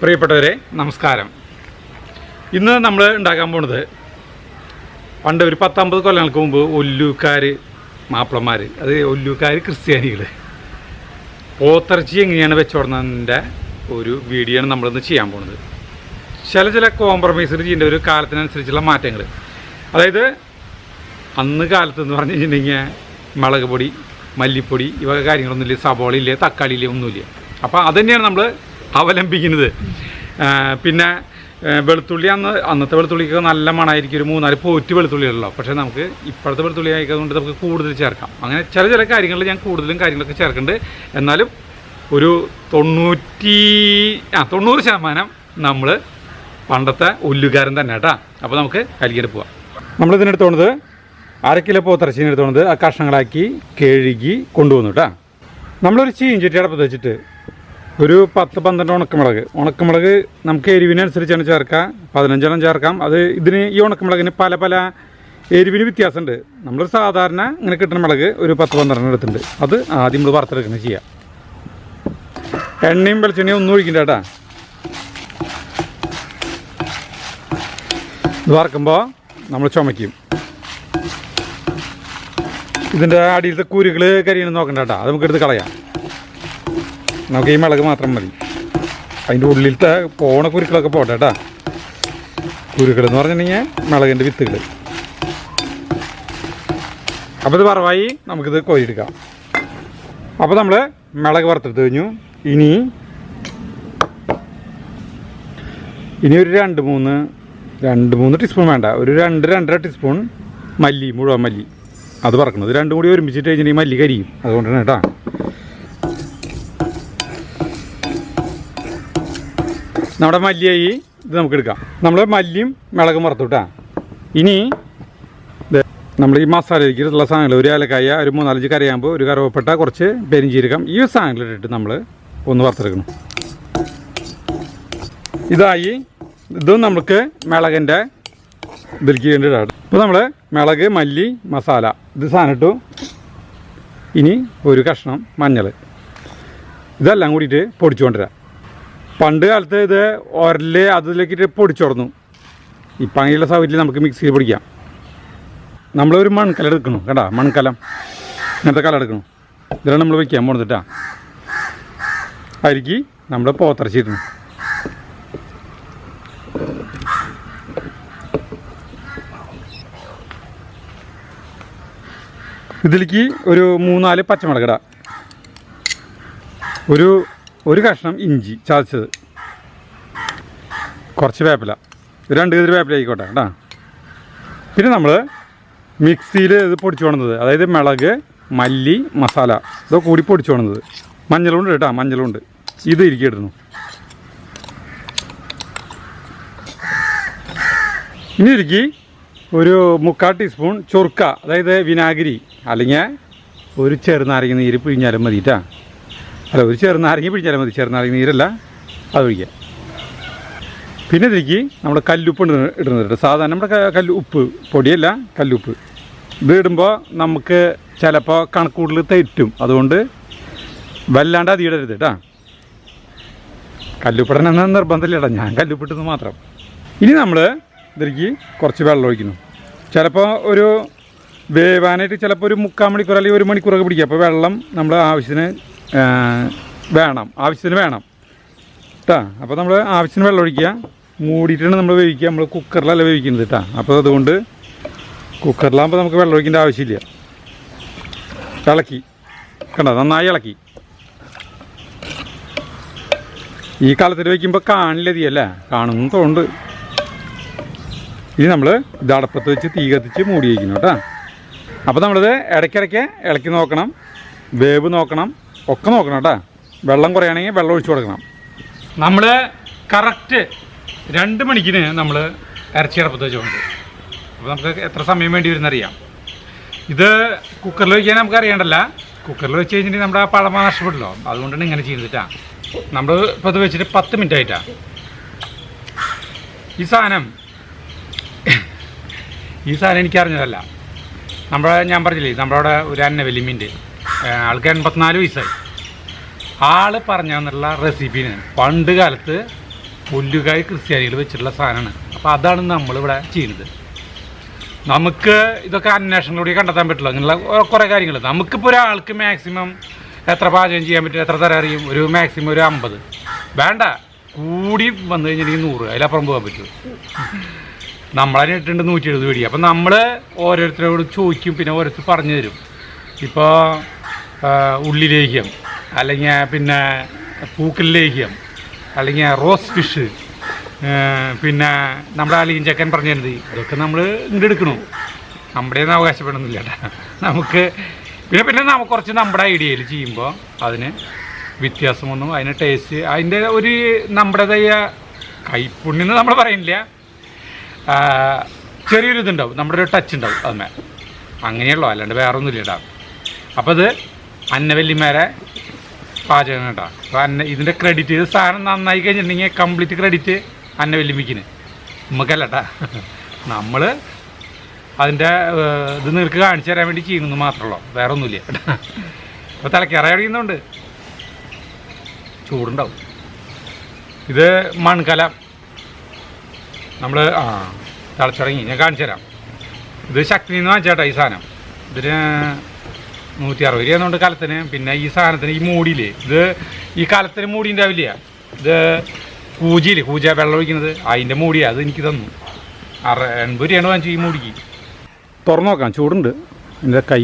പ്രിയപ്പെട്ടവരെ നമസ്കാരം. ഇന്ന് നമ്മൾ ഉണ്ടാക്കാൻ പോണത് പണ്ട് ഒരു 10-50 കൊല്ലങ്ങൾക്ക് മുമ്പ് ഒല്ലൂക്കാർ മാപ്പിളമാർ, അത് ഒല്ലൂക്കാർ ക്രിസ്ത്യാനികൾ പോത്തിറച്ചി എങ്ങനെയാണ് വെച്ചോടുന്നതിൻ്റെ ഒരു വീഡിയോ ആണ് നമ്മളിന്ന് ചെയ്യാൻ പോകുന്നത്. ചില കോംപ്രമൈസുകൾ ചെയ്യേണ്ട ഒരു കാലത്തിനനുസരിച്ചുള്ള മാറ്റങ്ങൾ. അതായത് അന്ന് കാലത്ത് എന്ന് പറഞ്ഞു കഴിഞ്ഞിട്ടുണ്ടെങ്കിൽ മുളക് പൊടി, മല്ലിപ്പൊടി ഇവ കാര്യങ്ങളൊന്നുമില്ല, സബോള ഇല്ല, തക്കാളി ഇല്ല, ഒന്നുമില്ല. അപ്പോൾ അത് തന്നെയാണ് നമ്മൾ അവലംബിക്കുന്നത്. പിന്നെ വെളുത്തുള്ളി അന്നത്തെ വെളുത്തുള്ളിക്ക് നല്ല മണമായിരിക്കും, ഒരു 3-4 പോറ്റ് വെളുത്തുള്ളികളല്ലോ. പക്ഷേ നമുക്ക് ഇപ്പോഴത്തെ വെളുത്തുള്ളി ആയതുകൊണ്ട് നമുക്ക് കൂടുതൽ ചേർക്കാം. അങ്ങനെ ചില കാര്യങ്ങളിൽ ഞാൻ കൂടുതലും കാര്യങ്ങളൊക്കെ ചേർക്കുന്നുണ്ട്. എന്നാലും ഒരു 90% നമ്മൾ പണ്ടത്തെ ഒല്ലുകാരൻ തന്നെ കേട്ടോ. അപ്പോൾ നമുക്ക് കലിക്കിട്ട് പോവാം. നമ്മളിതിനെടുത്തോണത് 1/2 കിലോ പോത്തിറച്ചിന് എടുത്തോണത് ആ കഷ്ണങ്ങളാക്കി കഴുകി കൊണ്ടുവന്നു കേട്ടോ. നമ്മളൊരു ചീഞ്ചട്ടി അടപ്പത്ത് വെച്ചിട്ട് ഒരു 10-12 ഉണക്കമുളക് നമുക്ക് എരിവിനനുസരിച്ചാണ് ചേർക്കുക. 15 ചേർക്കാം. അത് ഇതിന് ഈ ഉണക്കമുളകിന് പല എരിവിന് വ്യത്യാസമുണ്ട്. നമ്മൾ സാധാരണ ഇങ്ങനെ കിട്ടുന്ന മുളക് ഒരു 10-12 എടുത്തിട്ടുണ്ട്. അത് ആദ്യം നമ്മൾ വറുത്തെടുക്കുന്നത് ചെയ്യാം. എണ്ണയും വെളിച്ചെണ്ണയും ഒന്നും ഒഴിക്കണ്ട കേട്ടോ. ഇത് വറക്കുമ്പോൾ നമ്മൾ ചുമയ്ക്കും. ഇതിൻ്റെ അടിയിലത്തെ കുരുകൾ കരിയണം നോക്കണ്ട കേട്ടോ. അത് നമുക്കെടുത്ത് കളയാം. നമുക്ക് ഈ മുളക് മാത്രം മതി. അതിൻ്റെ ഉള്ളിലത്തെ പോണ കുരുക്കളൊക്കെ പോട്ടെ കേട്ടോ. കുരുക്കളെന്ന് പറഞ്ഞിട്ടുണ്ടെങ്കിൽ മുളകിൻ്റെ വിത്തുകൾ. അപ്പോൾ ഇത് വറവായി നമുക്കിത് കോരിയെടുക്കാം. അപ്പോൾ നമ്മൾ മുളക് വറുത്തെടുത്ത് കഴിഞ്ഞു. ഇനി ഒരു 2-3 ടീസ്പൂൺ വേണ്ട, ഒരു 2-2.5 ടീസ്പൂൺ മല്ലി, മുഴുവൻ മല്ലി അത് വറക്കണം. ഇത് രണ്ടും കൂടി ഒരുമിച്ചിട്ട് കഴിഞ്ഞിട്ടുണ്ടെങ്കിൽ മല്ലി കരിയും. അതുകൊണ്ടാണ് കേട്ടോ. നമ്മുടെ മല്ലിയായി ഇത് നമുക്ക് എടുക്കാം. നമ്മൾ മല്ലിയും മുളകും വറുത്തു കേട്ടോ. ഇനി നമ്മൾ ഈ മസാലയ്ക്ക് ഉള്ള സാധനങ്ങൾ, ഒരു ഏലക്കായ, ഒരു 3-4 കറിയാകുമ്പോൾ, ഒരു കറുവപ്പട്ട, കുറച്ച് പെരിഞ്ചീരകം, ഈ സാധനങ്ങളിട്ടിട്ട് നമ്മൾ ഒന്ന് വറുത്തെടുക്കണം. ഇതായി. ഇതും നമുക്ക് മുളകിൻ്റെ ഇതിലേക്ക് വേണ്ടിയിട്ടാണ്. ഇപ്പോൾ നമ്മൾ മുളക്, മല്ലി, മസാല ഇത് സാധനം ഇട്ടു. ഇനി ഒരു കഷ്ണം മഞ്ഞൾ, ഇതെല്ലാം കൂടിയിട്ട് പൊടിച്ചു കൊണ്ടുവരാം. പണ്ട് കാലത്ത് ഇത് ഒരല് അതിലേക്കിട്ട് പൊടിച്ചുടന്നു. ഇപ്പം അങ്ങനെയുള്ള സൗകര്യം നമുക്ക് മിക്സിയിൽ പൊടിക്കാം. നമ്മളൊരു മൺകലം എടുക്കണം കേട്ടോ. മൺകലം ഇങ്ങനത്തെ കലം എടുക്കണം. ഇതിലാണ് നമ്മൾ വയ്ക്കാൻ പോകുന്നത് കേട്ടോ. അരിക്ക് നമ്മൾ പോത്തിറച്ചിടണം. ഇതിലേക്ക് ഒരു 3-4 പച്ചമുളക് ഇടാം. ഒരു കഷ്ണം ഇഞ്ചി ചതച്ചത്, കുറച്ച് വേപ്പില, 2 കതിര് വേപ്പില ആയിക്കോട്ടെ കേട്ടോ. പിന്നെ നമ്മൾ മിക്സിയിൽ ഇത് പൊടിച്ചു കൊണ്ടുവന്നത്, അതായത് മുളക്, മല്ലി, മസാല ഇതൊക്കെ കൂടി പൊടിച്ചു കൊണ്ടുവന്നത്. മഞ്ഞളുണ്ട് കേട്ടോ, മഞ്ഞളുണ്ട്. ഇത് ഇരിക്കിടുന്നു. ഇനി ഇരിക്കി ഒരു 3/4 ടീസ്പൂൺ ചൊറുക്ക, അതായത് വിനാഗിരി, അല്ലെങ്കിൽ ഒരു ചെറുനാരങ്ങ നീര് പിഴിഞ്ഞാലും മതി കേട്ടോ. അല്ല, ഒരു ചെറുനാരങ്ങ പിഴിഞ്ഞാലും മതി, ചെറുനാരങ്ങ നീരല്ല, അത് ഒഴിക്കുക. പിന്നെ ഇതിലേക്ക് നമ്മൾ കല്ലുപ്പ് ഇടുന്നത്. സാധാരണ നമ്മുടെ ഉപ്പ് പൊടിയല്ല, കല്ലുപ്പ്. ഇത് ഇടുമ്പോൾ നമുക്ക് ചിലപ്പോൾ കണക്കൂടൽ തെറ്റും. അതുകൊണ്ട് വല്ലാണ്ട് അധികം ഇടരുത് കേട്ടോ. കല്ലുപ്പിടണമെന്ന് നിർബന്ധമില്ല കേട്ടോ, ഞാൻ കല്ലുപ്പിട്ടത് മാത്രം. ഇനി നമ്മൾ ഇതിലേക്ക് കുറച്ച് വെള്ളം ഒഴിക്കുന്നു. ചിലപ്പോൾ ഒരു വേവാനായിട്ട് ചിലപ്പോൾ ഒരു 3/4 മണിക്കൂർ അല്ലെങ്കിൽ 1 മണിക്കൂറൊക്കെ പിടിക്കുക. അപ്പോൾ വെള്ളം നമ്മൾ ആവശ്യത്തിന് വേണം കേട്ടോ. അപ്പോൾ നമ്മൾ ആവശ്യത്തിന് വെള്ളം ഒഴിക്കുക. മൂടിയിട്ടാണ് നമ്മൾ വേവിക്കുക. നമ്മൾ കുക്കറിലല്ല വേവിക്കുന്നത് കേട്ടോ. അപ്പോൾ അതുകൊണ്ട് കുക്കറിലാകുമ്പോൾ നമുക്ക് വെള്ളം ഒഴിക്കേണ്ട ആവശ്യമില്ല. ഇളക്കി കണ്ടോ, നന്നായി ഇളക്കി. ഈ കാലത്തിൽ വയ്ക്കുമ്പോൾ കാണില്ലതിയല്ലേ, കാണുന്നു തോന്നുന്നുണ്ട്. ഇനി നമ്മൾ ഇത് അടപ്പത്ത് വെച്ച് തീ കത്തിച്ച് മൂടി വയ്ക്കുന്നു കേട്ടോ. അപ്പോൾ നമ്മളിത് ഇടയ്ക്കിടയ്ക്ക് ഇളക്കി നോക്കണം, വേവ് നോക്കണം, ഒക്കെ നോക്കണം കേട്ടോ. വെള്ളം കുറയാണെങ്കിൽ വെള്ളം ഒഴിച്ചു കൊടുക്കണം. നമ്മൾ കറക്റ്റ് 2 മണിക്കിന് നമ്മൾ ഇറച്ചി അടപ്പത്ത് വെച്ചുകൊണ്ട്. അപ്പോൾ നമുക്ക് എത്ര സമയം വേണ്ടി വരുന്നറിയാം. ഇത് കുക്കറിൽ വയ്ക്കാൻ നമുക്ക് അറിയണ്ടല്ല. കുക്കറിൽ വെച്ച് കഴിഞ്ഞിട്ട് നമ്മുടെ ആ പഴമ നഷ്ടപ്പെടല്ലോ. അതുകൊണ്ടാണ് ഇങ്ങനെ ചെയ്തിട്ടാ. നമ്മൾ ഇപ്പോൾ ഇത് വെച്ചിട്ട് 10 മിനിറ്റ് ആയിട്ടാണ്. ഈ സാധനം എനിക്കറിഞ്ഞതല്ല. ഞാൻ പറഞ്ഞില്ലേ, നമ്മളവിടെ ഒരു അന്നവല്ലിമീൻ്റെ ആൾക്ക് 84 വയസ്സായി. ആൾ പറഞ്ഞു തന്നിട്ടുള്ള റെസിപ്പീന് പണ്ട് കാലത്ത് ഒല്ലുകായ് ക്രിസ്ത്യാനികൾ വെച്ചിട്ടുള്ള സാധനമാണ്. അപ്പോൾ അതാണ് നമ്മളിവിടെ ചെയ്യുന്നത്. നമുക്ക് ഇതൊക്കെ അന്വേഷണത്തിലൂടെ കണ്ടെത്താൻ പറ്റില്ല. അങ്ങനെയുള്ള കുറേ കാര്യങ്ങൾ. നമുക്കിപ്പോൾ ഒരാൾക്ക് മാക്സിമം എത്ര പാചകം ചെയ്യാൻ പറ്റും, എത്ര തരം അറിയും, ഒരു മാക്സിമം ഒരു 50 വേണ്ട, കൂടി വന്നു കഴിഞ്ഞിട്ടുണ്ടെങ്കിൽ 100, അതിലപ്പുറം പോകാൻ പറ്റും. നമ്മളതിന് ഇട്ടുണ്ട് 170 പിടി. അപ്പം നമ്മൾ ഓരോരുത്തരോട് ചോദിക്കും, പിന്നെ ഓരോരുത്തർ പറഞ്ഞു തരും. ഇപ്പോൾ ഉള്ളി ലേഹ്യം, അല്ലെങ്കിൽ പിന്നെ പൂക്കൽ ലേഹ്യം, അല്ലെങ്കിൽ റോസ് ഫിഷ്, പിന്നെ നമ്മുടെ അലീൻ ചക്കൻ പറഞ്ഞു തരുന്നത്, ഇതൊക്കെ നമ്മൾ ഇങ്ങോട്ട് എടുക്കണു. നമ്മുടെ ഒന്നും അവകാശപ്പെടുന്നില്ല കേട്ടോ. നമുക്ക് പിന്നെ നമുക്ക് കുറച്ച് നമ്മുടെ ഐഡിയയിൽ ചെയ്യുമ്പോൾ അതിന് വ്യത്യാസമൊന്നും, അതിന് ടേസ്റ്റ്, അതിൻ്റെ ഒരു നമ്മുടേതായ കൈപ്പുണ്യെന്ന് നമ്മൾ പറയുന്നില്ല, ചെറിയൊരു ഇതുണ്ടാവും, നമ്മുടെ ഒരു ടച്ച് ഉണ്ടാവും അതിന്മേ. അങ്ങനെയുള്ളൂ, അല്ലാണ്ട് വേറെ ഒന്നുമില്ല കേട്ടോ. അപ്പോൾ അത് അന്നവല്ലിമാരെ പാചകം കേട്ടോ. അപ്പോൾ ഇതിൻ്റെ ക്രെഡിറ്റ്, ഇത് സാധനം നന്നായി കഴിഞ്ഞിട്ടുണ്ടെങ്കിൽ കംപ്ലീറ്റ് ക്രെഡിറ്റ് അന്നവല്ലിമിക്കിന്, നമുക്കല്ല കേട്ടോ. നമ്മൾ അതിൻ്റെ ഇത് നിങ്ങൾക്ക് കാണിച്ചു തരാൻ വേണ്ടി ചെയ്യുന്നത് മാത്രമല്ലോ, വേറെ ഒന്നുമില്ല കേട്ടോ. അപ്പോൾ തിളക്കാറായി അടിക്കുന്നുണ്ട്, ചൂടുണ്ടാവും. ഇത് മൺകലം നമ്മൾ തിളച്ചിറങ്ങി, ഞാൻ കാണിച്ചു തരാം. ഇത് ശക്തിയിൽ നിന്ന് വാങ്ങിച്ചേട്ടാ ഈ സാധനം. ഇതിന് 160 രൂപ കലത്തിന്. പിന്നെ ഈ സാധനത്തിന് ഈ മൂടിയില്ലേ, ഇത് ഈ കലത്തിന് മൂടി ഉണ്ടാവില്ല, ഇത് കൂജിയില്ലേ, കൂജ വെള്ളം ഒഴിക്കുന്നത്, അതിൻ്റെ മൂടിയാണ്. അത് എനിക്ക് തന്നു. 80 രൂപയാണ് വാങ്ങിച്ചു ഈ മൂടിക്ക്. തുറന്നു നോക്കാം, ചൂടുണ്ട്. എൻ്റെ കൈ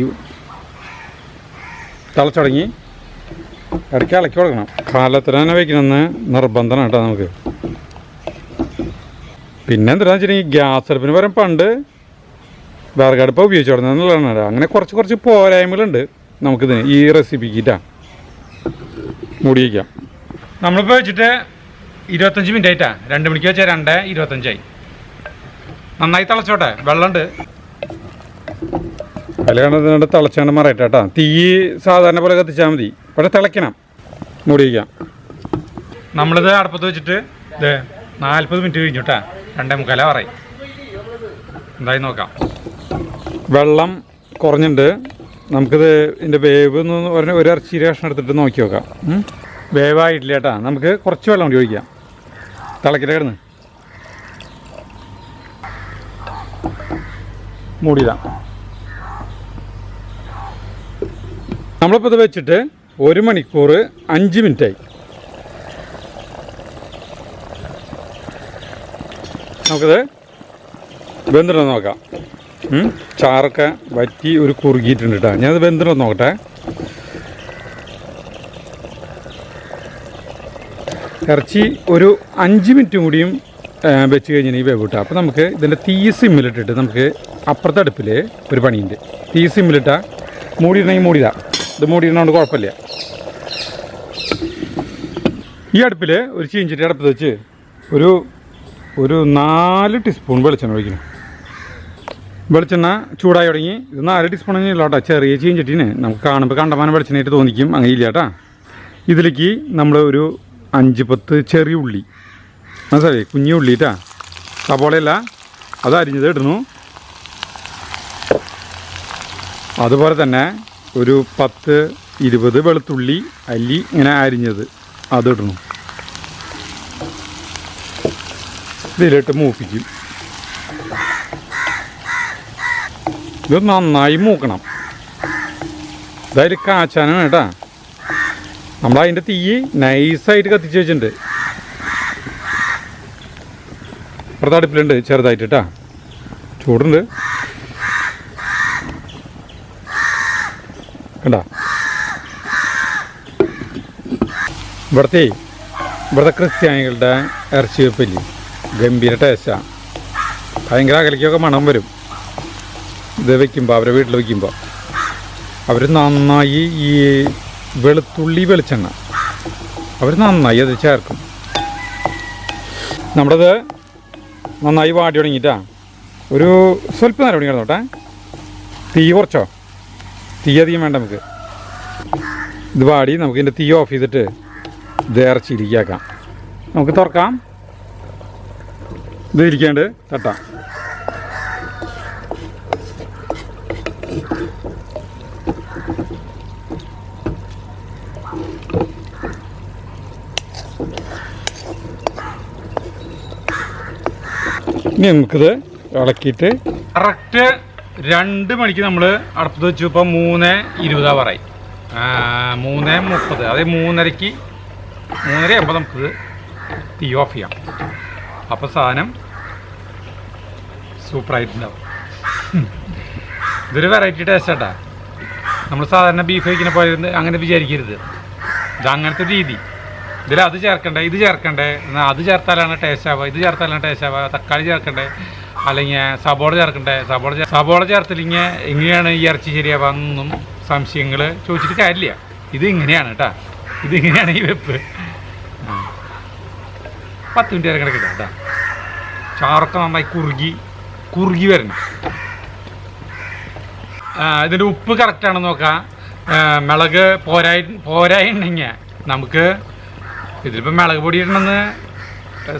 തിളച്ചുടങ്ങി, ഇടയ്ക്ക് ഇളക്കി കൊടുക്കണം. കാലത്തിന് തന്നെ വയ്ക്കണമെന്ന് നിർബന്ധമാണ് കേട്ടോ നമുക്ക്. പിന്നെ എന്താണെന്ന് വെച്ചിട്ടുണ്ടെങ്കിൽ ഗ്യാസ് അടുപ്പിന് പകരം പണ്ട് വിറകടുപ്പ് ഉപയോഗിച്ച് തുടങ്ങുന്നതാണ്. അങ്ങനെ കുറച്ച് പോരായ്മകളുണ്ട് നമുക്കിതിന്, ഈ റെസിപ്പിക്കിട്ടാ. മൂടി വയ്ക്കാം. നമ്മളിപ്പോൾ വെച്ചിട്ട് 25 മിനിറ്റ് ആയിട്ടാ. 2 മണിക്ക് വെച്ചാൽ 2:25. നന്നായി തിളച്ചോട്ടെ, വെള്ളമുണ്ട് അതിൽ കണ്ടത്, തിളച്ചാണ്ട് മറയട്ടെ. തീ സാധാരണ പോലെ കത്തിച്ചാൽ മതി, പക്ഷെ തിളയ്ക്കണം. മൂടി വയ്ക്കാം. നമ്മളിത് അടുപ്പത്ത് വെച്ചിട്ട് ഇത് 40 മിനിറ്റ് കഴിഞ്ഞു കേട്ടോ. 2:45 പറയും. എന്തായി നോക്കാം. വെള്ളം കുറഞ്ഞിട്ടുണ്ട്. നമുക്കിത് ഇതിൻ്റെ വേവ് എന്ന് പറഞ്ഞാൽ ഒരു ഇറച്ചി കഷ്ണം എടുത്തിട്ട് നോക്കി നോക്കാം. വേവായിട്ടില്ല കേട്ടോ. നമുക്ക് കുറച്ച് വെള്ളം കൂടി ഒഴിക്കാം. തിളക്കിട്ട് കിടന്ന് മൂടിയിടാം. നമ്മളിപ്പോൾ ഇത് വെച്ചിട്ട് 1 മണിക്കൂർ 5 മിനിറ്റായി. നമുക്കിത് വെന്തിട്ട് നോക്കാം. ചാറൊക്കെ വറ്റി ഒരു കുറുകിയിട്ടുണ്ട് കേട്ടോ. ഞാനത് വെന്തിട്ട് നോക്കട്ടെ. ഇറച്ചി ഒരു 5 മിനിറ്റ് കൂടിയും വെച്ച് കഴിഞ്ഞാൽ ഈ വേവ് കിട്ടുക. അപ്പോൾ നമുക്ക് ഇതിൻ്റെ തീ സിമ്മിലിട്ടിട്ട് നമുക്ക് അപ്പുറത്തെ അടുപ്പിൽ ഒരു പണിയുണ്ട്. തീ സിമ്മിലിട്ടാൽ മൂടിയിടണമെങ്കിൽ മൂടിയിടാം. ഇത് മൂടിയിടുന്നതുകൊണ്ട് കുഴപ്പമില്ല. ഈ അടുപ്പിൽ ഒരു ചീഞ്ചട്ടി അടുപ്പത്ത് വെച്ച് ഒരു 4 ടീസ്പൂൺ വെളിച്ചെണ്ണ ഒഴിക്കണം. വെളിച്ചെണ്ണ ചൂടായി തുടങ്ങി. ഇത് 4 ടീസ്പൂൺ ഇല്ല കേട്ടോ. ചെറിയ ചീഞ്ചട്ടീന് നമുക്ക് കാണുമ്പോൾ കണ്ടമാനം വെളിച്ചെണ്ണയായിട്ട് തോന്നിക്കും. അങ്ങനെ ഇല്ല കേട്ടോ. ഇതിലേക്ക് നമ്മൾ ഒരു 5-10 ചെറിയ ഉള്ളി, മനസ്സിലായി, കുഞ്ഞു ഉള്ളി കേട്ടോ, സബോളയല്ല, അത് അരിഞ്ഞത് ഇടുന്നു. അതുപോലെ തന്നെ ഒരു 10-20 വെളുത്തുള്ളി അല്ലി ഇങ്ങനെ അരിഞ്ഞത് അതിടണം. ഇതിലിട്ട് മൂപ്പിക്കും. ഇത് നന്നായി മൂക്കണം. ഇതായാലും കാച്ചാനാണ് കേട്ടോ. നമ്മളതിൻ്റെ തീ നൈസായിട്ട് കത്തിച്ച് വെച്ചിട്ടുണ്ട്. ഇപ്പുറത്തെ അടുപ്പിലുണ്ട് ചെറുതായിട്ട് കേട്ടോ. ചൂടുണ്ട് കണ്ട. ഇവിടുത്തെ ക്രിസ്ത്യാനികളുടെ ഇറച്ചി വെപ്പില്ലേ, ഗംഭീര ടേസ്റ്റാണ്. ഭയങ്കര അകലിക്കൊക്കെ മണം വരും. ഇത് വയ്ക്കുമ്പോൾ, അവരെ വീട്ടിൽ വയ്ക്കുമ്പോൾ അവർ നന്നായി ഈ വെളുത്തുള്ളി വെളിച്ചെണ്ണ അവർ നന്നായി അത് ചേർക്കും. നമ്മുടേത് നന്നായി വാടി തുടങ്ങിയിട്ടാ. ഒരു സ്വല്പം നേരം കിടന്നോട്ടെ. തീ കുറച്ചോ, തീ അധികം വേണ്ട നമുക്ക്. ഇത് വാടി നമുക്ക് ഇതിൻ്റെ തീ ഓഫ് ചെയ്തിട്ട് ഇത് ഇറച്ചിരിക്കാക്കാം. നമുക്ക് തുറക്കാം. ഇത് ഇരിക്കാണ്ട് തട്ടാം. ഇനി നമുക്കിത് ഇളക്കിയിട്ട് കറക്റ്റ് 2 മണിക്ക് നമ്മൾ അടുപ്പത്ത് വെച്ചു. ഇപ്പം 3:20 പറയും, 3:30. അതായത് 3:30 ആകുമ്പോൾ നമുക്കിത് തീ ഓഫ് ചെയ്യാം. അപ്പോൾ സാധനം സൂപ്പറായിട്ടുണ്ടാവും. ഇതൊരു വെറൈറ്റി ടേസ്റ്റ് ആട്ടാ. നമ്മൾ സാധാരണ ബീഫ് കഴിക്കുന്ന പോലെ അങ്ങനെ വിചാരിക്കരുത്. ഇത് അങ്ങനത്തെ രീതി. ഇതിൽ അത് ചേർക്കണ്ടേ, ഇത് ചേർക്കണ്ടേ, എന്നാൽ അത് ചേർത്താലാണ് ടേസ്റ്റ് ആവുക, ഇത് ചേർത്താലാണ് ടേസ്റ്റ് ആവുക, തക്കാളി ചേർക്കണ്ടേ, അല്ലെങ്കിൽ സബോള ചേർക്കണ്ടേ, സബോള ചേർത്തില്ലെങ്കിൽ എങ്ങനെയാണ് ഈ ഇറച്ചി ശരിയാവുക എന്നൊന്നും സംശയങ്ങൾ ചോദിച്ചിട്ട് കാര്യമില്ല. ഇത് ഇങ്ങനെയാണ് കേട്ടോ, ഇതിങ്ങനെയാണ് ഈ വെപ്പ്. 10 മിനിറ്റ് വരെ കിടക്കില്ല കേട്ടോ. ചാറൊക്കെ നന്നായി കുറുകി വരണം. ഇതിൻ്റെ ഉപ്പ് കറക്റ്റാണെന്ന് നോക്കാം. മിളക് പോരായിട്ടുണ്ടെങ്കിൽ നമുക്ക് ഇതിലിപ്പോൾ മുളക് പൊടി ഇടണമെന്ന്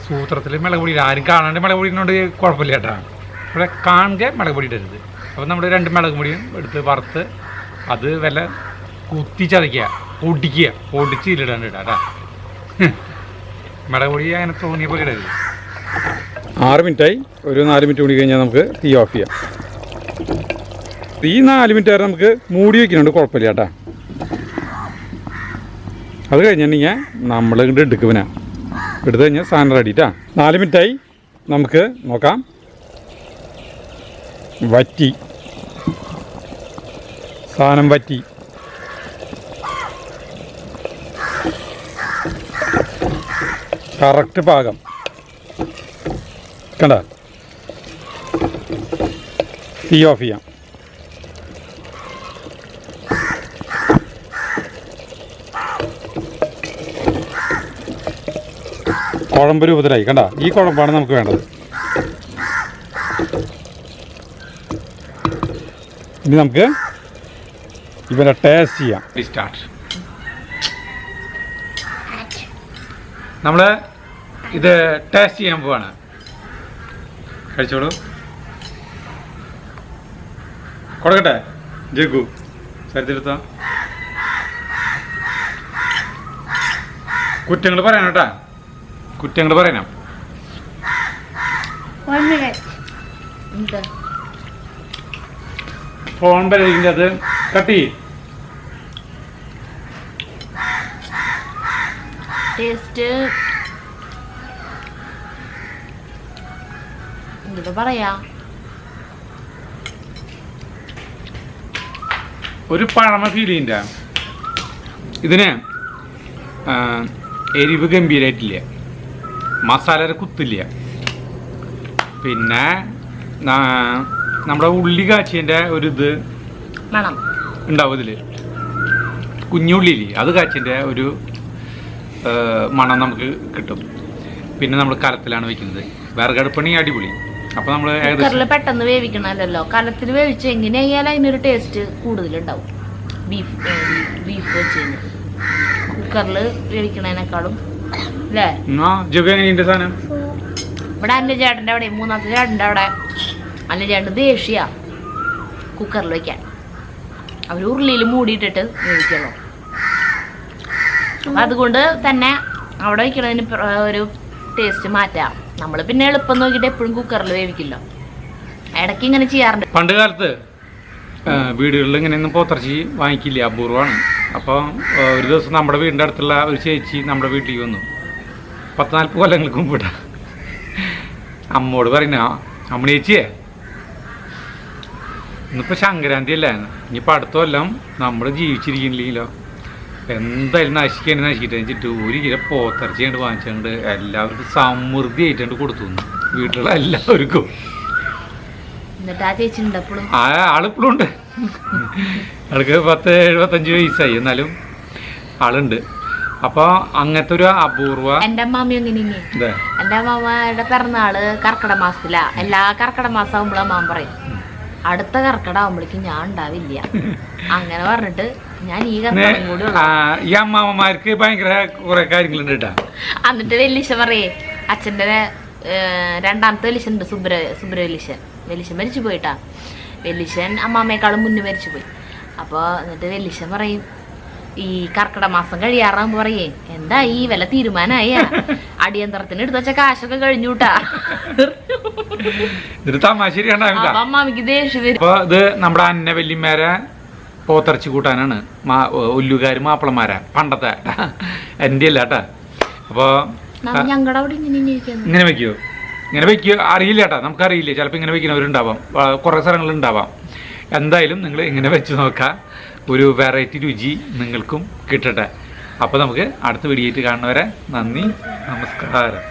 സൂത്രത്തിൽ മുളക് പൊടി ആരും കാണാണ്ട് മുളക് പൊടി ഇടുന്നതുകൊണ്ട് കുഴപ്പമില്ല കേട്ടോ. ഇവിടെ കാണുക മുളക് പൊടി ഇടരുത്. അപ്പോൾ നമ്മൾ 2 മുളക് പൊടിയും എടുത്ത് വറുത്ത് അത് വല്ല കുത്തി ചതയ്ക്കുക, പൊടിച്ച് ഇതിലിടാണ്ട് ഇടാം കേട്ടോ. മുളക് പൊടി അങ്ങനെ തോന്നിയ പോലെ ഇടരുത്. 6 മിനിറ്റായി. ഒരു 4 മിനിറ്റ് കൂടി കഴിഞ്ഞാൽ നമുക്ക് തീ ഓഫ് ചെയ്യാം. ഈ 4 മിനിറ്റ് വരെ നമുക്ക് മൂടി വയ്ക്കുന്നുണ്ട്, കുഴപ്പമില്ല കേട്ടോ. അത് കഴിഞ്ഞിട്ടുണ്ടെങ്കിൽ നമ്മൾ ഇങ്ങോട്ട് എടുക്കുവിനാ, എടുത്തു കഴിഞ്ഞാൽ സാധനം റെഡിട്ടാ. 4 മിനിറ്റായി. നമുക്ക് നോക്കാം. സാധനം വറ്റി. കറക്റ്റ് പാകം കണ്ട. തീ ഓഫ് ചെയ്യാം. കുഴമ്പ് രൂപത്തിലായി കണ്ട. ഈ കുഴമ്പാണ് നമുക്ക് വേണ്ടത്. ഇനി നമുക്ക് ഇവരെ ടേസ്റ്റ് ചെയ്യാം. സ്റ്റാർട്ട്. നമ്മൾ ഇത് ടേസ്റ്റ് ചെയ്യാൻ പോവാണ്. കഴിച്ചോളൂ. കൊടുക്കട്ടെ ജഗ്ഗു, ചരിത്രത്താ കുറ്റങ്ങൾ പറയാം കേട്ടാ, കുറ്റങ്ങൾ പറയാം. ഫോൺ പരിധിൻ്റെ അത് കട്ടി ടേസ്റ്റ് എന്താ പറയാ, ഒരു പഴമ ഫീൽ ചെയ്യണ്ട. ഇതിന് എരിവ് ഗംഭീരമായിട്ടില്ല, മസാല കുത്തില്ല. പിന്നെ നമ്മുടെ ഉള്ളി കാച്ചിയതിൻ്റെ ഒരു ഇത് മണം ഉണ്ടാവും ഇതിൽ. കുഞ്ഞുള്ളിയില്ലേ, അത് കാച്ചിൻ്റെ ഒരു മണം നമുക്ക് കിട്ടും. പിന്നെ നമ്മൾ കലത്തിലാണ് വെക്കുന്നത്. വിറകടുപ്പണി അടിപൊളി. അപ്പോൾ നമ്മൾ കുക്കറിൽ പെട്ടെന്ന് വേവിക്കണമല്ലോ. കലത്തിൽ വേവിച്ച് എങ്ങനെയായാലും അതിനൊരു ടേസ്റ്റ് കൂടുതലുണ്ടാവും. ബീഫ് വെച്ച് കഴിഞ്ഞാൽ കുക്കറിൽ വേവിക്കണതിനേക്കാളും അല്ലേ. എങ്ങനെയുണ്ട് സാധനം? ഇവിടെ എൻ്റെ ചേട്ടൻ്റെ അവിടെ, 3ാമത്തെ ചേട്ടൻ്റെ അവിടെ അല്ല ചേട്ടൻ ദേഷ്യ കുക്കറിൽ വെക്കാൻ. അവർ ഉരുളിയിൽ മൂടിയിട്ടിട്ട് വേവിക്കുള്ളൂ. അപ്പം അതുകൊണ്ട് തന്നെ അവിടെ വയ്ക്കണതിന് ഒരു ടേസ്റ്റ് മാറ്റാം. നമ്മൾ പിന്നെ എളുപ്പം നോക്കിയിട്ട് എപ്പോഴും കുക്കറിൽ വേവിക്കില്ലോ, ഇടയ്ക്ക് ഇങ്ങനെ ചെയ്യാറുണ്ട്. പണ്ട് കാലത്ത് വീടുകളിൽ ഇങ്ങനെയൊന്നും പോത്തിറച്ചി വാങ്ങിക്കില്ല, അപൂർവമാണ്. അപ്പോൾ ഒരു ദിവസം നമ്മുടെ വീടിൻ്റെ അടുത്തുള്ള ഒരു ചേച്ചി നമ്മുടെ വീട്ടിൽ വന്നു. 40-40 കൊല്ലങ്ങൾക്ക് മുമ്പിട്ട അമ്മോട് പറയുന്ന, അമ്മണി ചേച്ചിയെ ഇന്നിപ്പോൾ സംക്രാന്തി അല്ലേ, ഇനിയിപ്പോൾ അടുത്ത കൊല്ലം നമ്മൾ ജീവിച്ചിരിക്കുന്നില്ലെങ്കിലോ എന്തായാലും നശിച്ചിട്ട് വെച്ചിട്ട് 1 കിലോ പോത്തിറച്ചി കണ്ട് വാങ്ങിച്ചുകൊണ്ട് എല്ലാവർക്കും സമൃദ്ധി ആയിട്ടുണ്ട് കൊടുത്തു വീട്ടിലുള്ള എല്ലാവർക്കും. ആളിപ്പോഴും ഉണ്ട്. ആൾക്ക് 10-75 വയസ്സായി, എന്നാലും ആളുണ്ട്. അപ്പൊ അങ്ങനത്തെ ഒരു അപൂർവ. എന്റെ അമ്മാമി എങ്ങനെയാണ്, എന്റെ അമ്മാമ്മയുടെ പിറന്നാള് കർക്കിടക മാസത്തിലാ. എല്ലാ കർക്കിടക മാസം ആകുമ്പോഴും അമ്മാമ പറയും അടുത്ത കർക്കിടക ആകുമ്പോഴേക്കും ഞാൻ ഉണ്ടാവില്ല. അങ്ങനെ പറഞ്ഞിട്ട് ഞാൻ ഈ അമ്മാമ്മമാർക്ക് ഭയങ്കര കുറെ കാര്യങ്ങളുണ്ട് കേട്ടാ. എന്നിട്ട് വെല്ലിശ പറയേ, അച്ഛൻ്റെ 2ാമത്തെ വെല്ലിശനുണ്ട്, സുബ്രവെല്ലിശൻ. വെല്ലിശൻ മരിച്ചു പോയിട്ടാ. വെല്ലിശൻ അമ്മാമ്മയെക്കാളും മുന്നേ മരിച്ചു പോയി. അപ്പോൾ എന്നിട്ട് വെല്ലിശൻ പറയും, ഈ കർക്കിടക മാസം കഴിയാറാകുമ്പോ പറയേ, എന്താ ഈ വില തീരുമാനമായ അടിയന്തരത്തിന് എടുത്ത് വെച്ച കാശൊക്കെ കഴിഞ്ഞൂട്ടാ. ഇതൊരു തമാശരിയാണ്. അപ്പൊ അമ്മാമിക്ക് ദേഷ്യം വരും. അപ്പൊ ഇത് നമ്മുടെ അന്ന വല്യമ്മേരെ പോത്തിറച്ചി കൂട്ടാനാണ്. ഒല്ലുകാര് മാപ്പിളമാരാ പണ്ടത്തെ, എൻ്റെ അല്ല കേട്ടാ. അപ്പൊ ഞങ്ങളുടെ അവിടെ ഇങ്ങനെ വെക്കോ? ഇങ്ങനെ വെക്കോ അറിയില്ല കേട്ടാ, നമുക്കറിയില്ല. ചിലപ്പോൾ ഇങ്ങനെ വെക്കുന്നവരുണ്ടാവാം, കുറേ സ്ഥലങ്ങളുണ്ടാവാം. എന്തായാലും നിങ്ങൾ ഇങ്ങനെ വെച്ച് നോക്കാം, ഒരു വെറൈറ്റി രുചി നിങ്ങൾക്കും കിട്ടട്ടെ. അപ്പോൾ നമുക്ക് അടുത്ത വീഡിയോ ആയിട്ട് കാണുന്നവരെ നന്ദി, നമസ്കാരം.